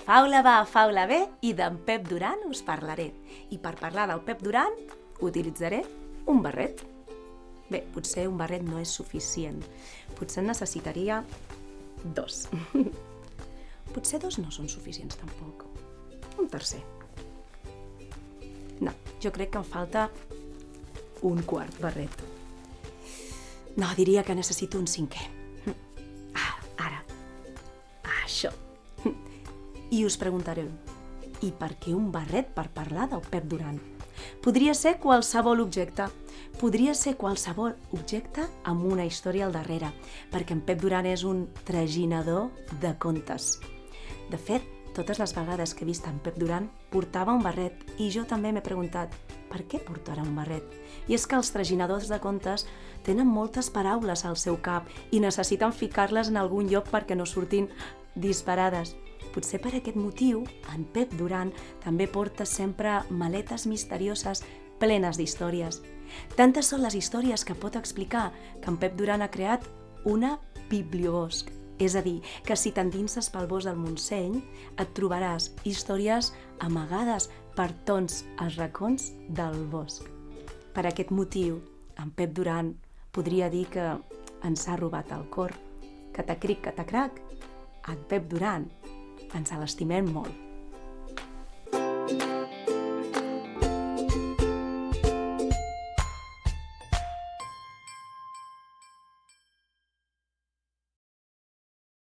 faula va, faula ve, i d'en Pep Duran us parlaré. I per parlar del Pep Duran utilitzaré un barret. Bé, potser un barret no és suficient. Potser en necessitaria 2. Potser 2 no són suficients tampoc. Un tercer. No, jo crec que em falta un quart barret. No, diria que necessito un 5è. Ara. Això. I us preguntareu, i per què un barret per parlar del Pep Duran? Podria ser qualsevol objecte. Podria ser qualsevol objecte amb una història al darrere, perquè en Pep Duran és un traginador de contes. De fet, totes les vegades que he vist en Pep Duran portava un barret i jo també m'he preguntat per què portarà un barret? I és que els traginadors de contes tenen moltes paraules al seu cap i necessiten ficar-les en algun lloc perquè no surtin disparades. Potser per aquest motiu, en Pep Duran també porta sempre maletes misterioses plenes d'històries. Tantes són les històries que pot explicar que en Pep Duran ha creat una bibliobosc. És a dir, que si t'endinses pel bosc del Montseny, et trobaràs històries amagades per tots els racons del bosc. Per aquest motiu, en Pep Duran podria dir que ens ha robat el cor. Catacric, catacrac, en Pep Duran ens l'estimem molt.